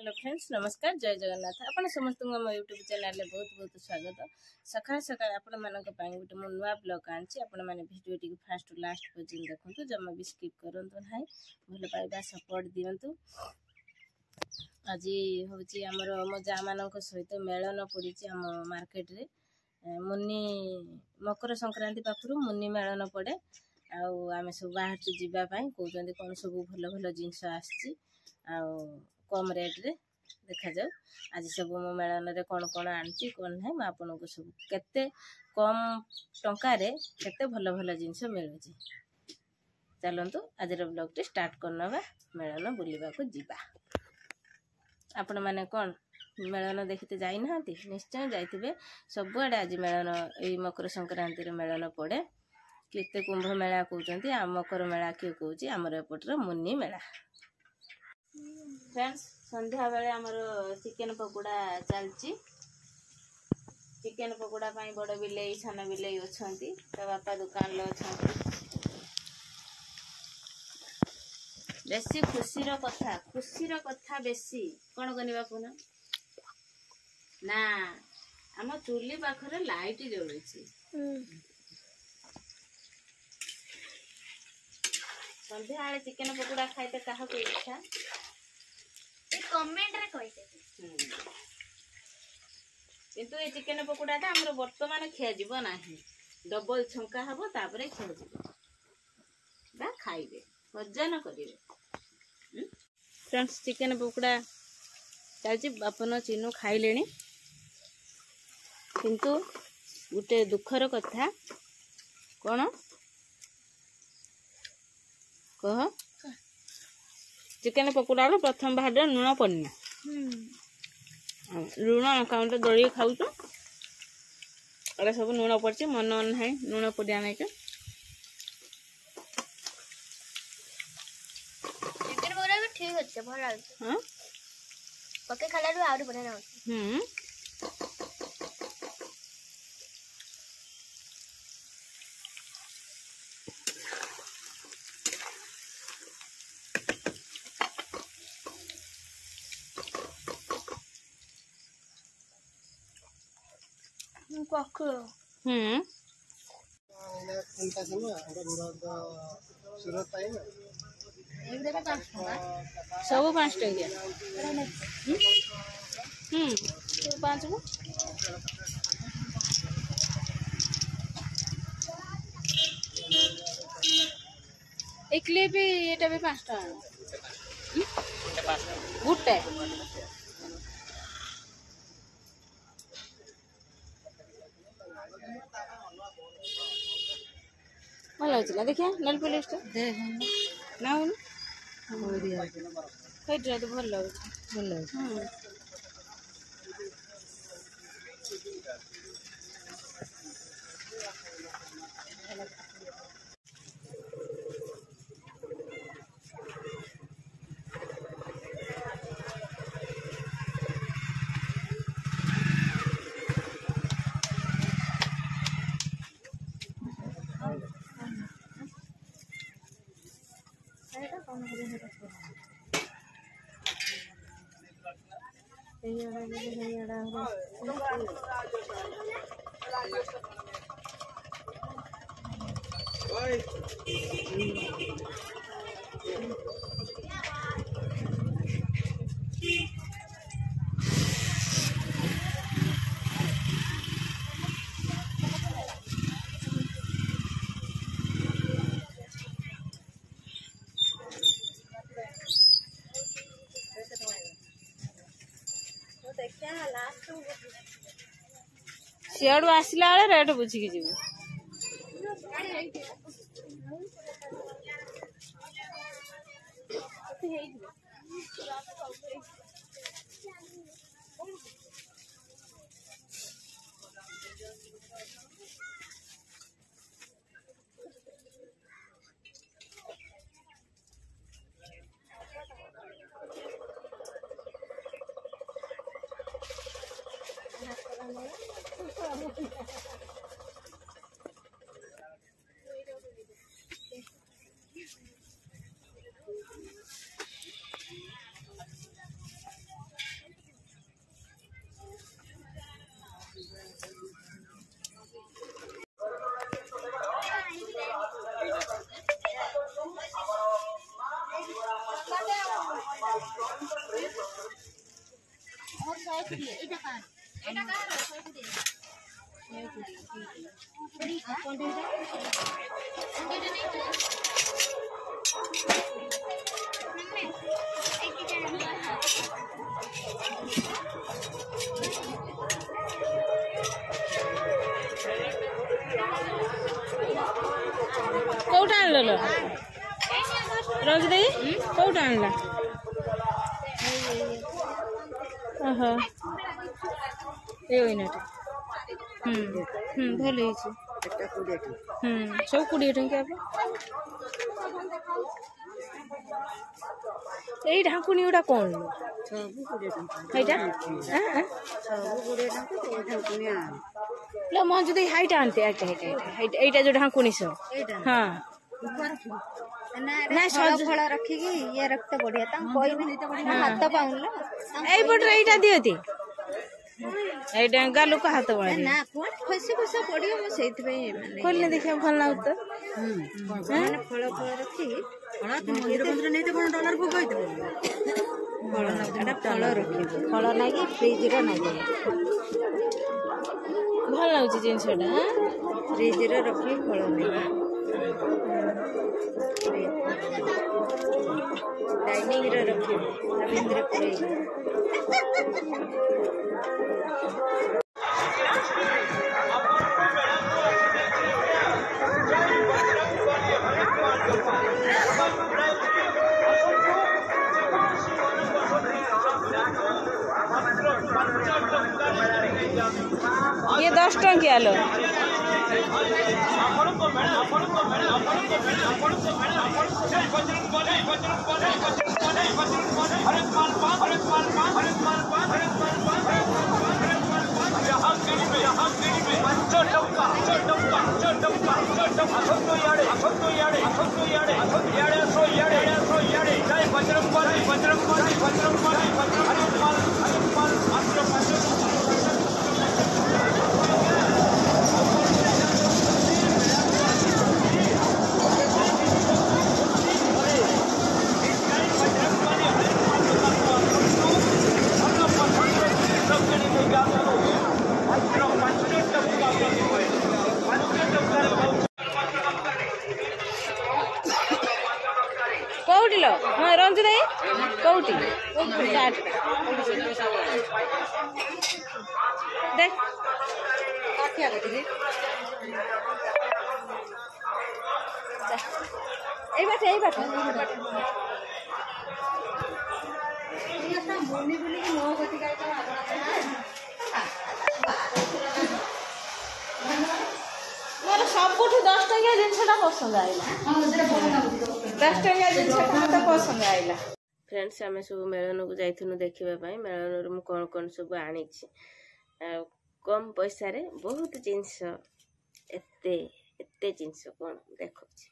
Hello friends नमस्कार जय जगन्नाथ आपण समस्त मो यूट्यूब चैनल बहुत बहुत स्वागत सकाळ सकाळ आपण मानक पाई गोटे मो नुआ ब्लॉग आंची आपण माने वीडियो टी फास्ट टू लास्ट पर्यंत देखंतु जम्मा भी स्किप करंतु नाही भल पाइबा सपोर्ट दियंतु। आज होची हमर मो जा मानक सहित मेलन पड़ीची हम मार्केट रे मुन्नी मकर संक्रांति पाखरु मुन्नी मेलन पड़े आमे सब बाहर तो जीवा पाई कहउचंदी कोन सब भल भल जिंस आछि आ कम रेट रे देखा जाऊ आज सब मो मेलन रे कौन कौन आनची कौन है मैं आपन को सब केते कम टंका रे केते भल भल जिंस मिलुची। चलंतु आज रो ब्लॉग टे स्टार्ट करनबा मेलन बुलिबा को जीवा। आपण माने कौन मेलन देखते जाई नहांती निश्चय जाइथिबे सब आडे आज मेलन एई मकर संक्रांति रे मेलन पड़े केते कुंभ मेला कहउचंती आ मकर मेला के कहउची हमर एपटर मुन्नी मेला। फ्रेंड्स संध्या बेले हमर चिकन पकोड़ा चलची चिकन पकोड़ा पाई बड़ बिलेई सान बिलेई अछंती तो बापा दुकान ले अछंती बेसी खुशीर कथा बेसी कोन गनि बापू ना हम चुली पाखरे लाइट जळुची संध्या आले चिकन पकोड़ा खाइते काहा को इच्छा कमेंट रे कहिते किंतु ये चिकन पकोड़ा ता हमर वर्तमान खिया जीव नाही डबल छंका हबो तापरे खिया जीव बा खाइबे भोजन करिवे। फ्रेंड्स चिकन पकोड़ा चालची अपन चिन्नू खाइलेनी किंतु गुटे दुखर कथा कोन कह चिकन पकोड़ा रो प्रथम भाग लुण पड़ना लुण अकाउंट दड़ी खाऊ अरे सब लुण पड़े मन ना लुण पड़िया नहीं चिकन पकोड़ा भी ठीक अच्छे भल लागे हां पके खाला रो आउरी बढ़िया लागे। सब 5 टकिया 5 को एक ले भी एटा भी 5 टका गुटे भल होचला देखिया नेल पॉलिश ना हो कईटा तो भल भल सियाड़ू आसला बेले रेट बुझिकी जीव कौटा आनल रंज दे कौटा आनला ओहो ए ओइनाटे भल ହେଇଛି सब 20 टंका एई ढाकुनी उडा कोन एटा लो मंजू दे हाइट आनते एटा जो ढाकुनी सब हां ना फल रखिकी ये रखते बढ़िया कोई हाथ पाऊला एई पटर एटा दियती एई डांगा लोक हाथ बळा ना कोन खसी खसा पड़ियो म सेति पे माने खोलने देखिया भल लागत माने फल रखी फल मंदिर मंदिर नै त कोन डॉलर को कहि देबो फल रखी फल नागी फ्रिज रे नागी भल लागछ जिनसडा फ्रिज रे रखी फल नागी डाइनिंग रे रखी रविंद्र पुरे ये 10 टंकिया लो कौटी लो हाँ रंजू दे कौटी देख এই বাটে मोर सबुठू 10 टंकिया जिनसटा पसंद आइला 10 टंकिया जिनसटा मते पसंद आइला फ्रेंड्स आमे सब मेलन को जाइथनु देखिबा पई मेलन रे मु कोन कोन सब आनी छी कम पैसा रे बहुत जिंस एते एते जिंस कोन देखो छी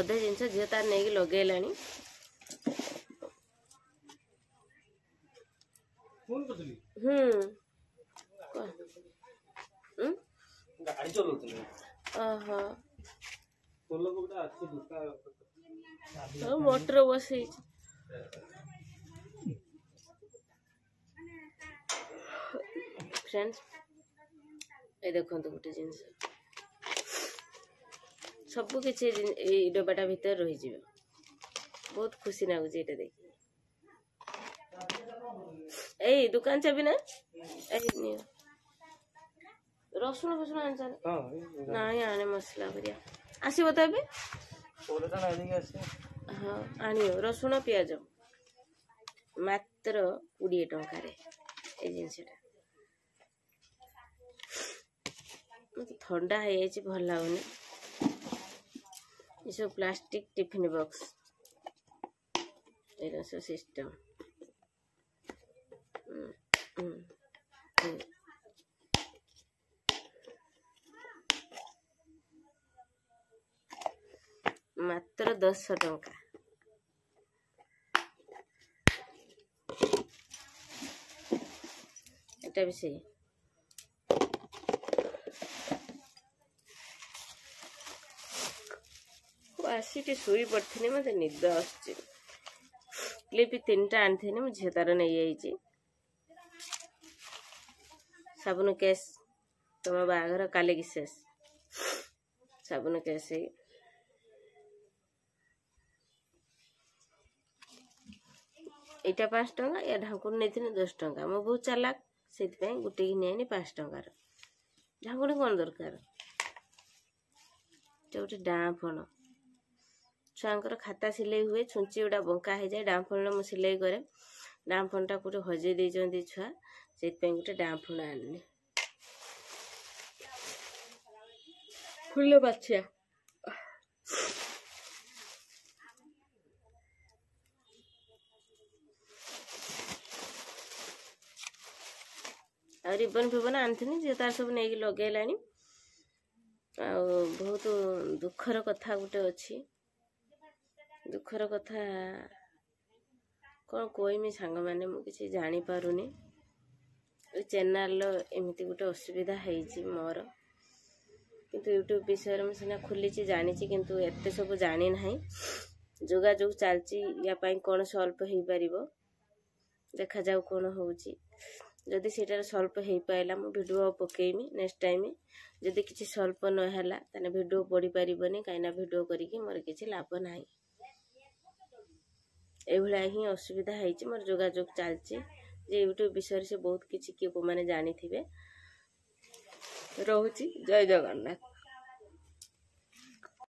अधे जिनस झियो तार नहीं लगेलानी गाड़ी चलौतले ओहो कोल्लो गोटा अछि दुका मोटर बसी फ्रेंड्स ए देखो तो गोटे जिंस सब किसी डब्बाटा भीतर रही जाए बहुत खुशी लगुच ये देख ए दुकान चाबी ना रसुण फसुण आन ना आने मसला करिया आसब तो हाँ आनियो रसुण पियाज मात्र 20 टंकार जिनसटा ठंडा है भल लगुनि ये सब प्लास्टिक टिफिन बॉक्स ये सब सिस्टम मात्र 10 टंका एटा भी सही आसी शुई पड़ी मत निद क्लिप 3टा आनी मो झील तार नहीं जाइए साबुन केस तुम बाघर काले की शेष साबुन केस यहाँ 5 टंका या ढाकुण नहीं 10 टंका मो बहुत चालाक से गोटे की नहीं 5 टंकार ढाकुणी कौन दरकार गोटे डाँफण छुआंकर खाता सिलाई हुए छुंची गुड़ा बंका हो जाए डाँफण मु सिलाई करे डाँफणटा गोटे हजे देते छुआ से गोटे डाँफण आनी फुल बाछिया आ रिबन फिबन आनी जे तार सब नहीं लगेला बहुत दुखर कथा गोटे अच्छी दुखर कथा कौन कहमी सांग मैंने मुझे जानी पारुनी चैनल एमती गोटे असुविधा है मोर किंतु यूट्यूब विषय में सीना खोली जानी किंतु एत सब जानी ना जोगाजोग चलती या कौन सॉल्व हो पार देखा जाऊ कौन होची जदि सेटार सॉल्व हो पाला मु वीडियो पकेमी नेक्स्ट टाइम जदि किसी सॉल्व न हैला ताने वीडियो पड़ी पारिबनी काइना वीडियो करिके मोर किछि लाभ नाही एभला ही असुविधा है मोर जोगाजोग चलती जे यूट्यूब विषय से बहुत किछि के माने जानी थिबे रहूची जय जगन्नाथ।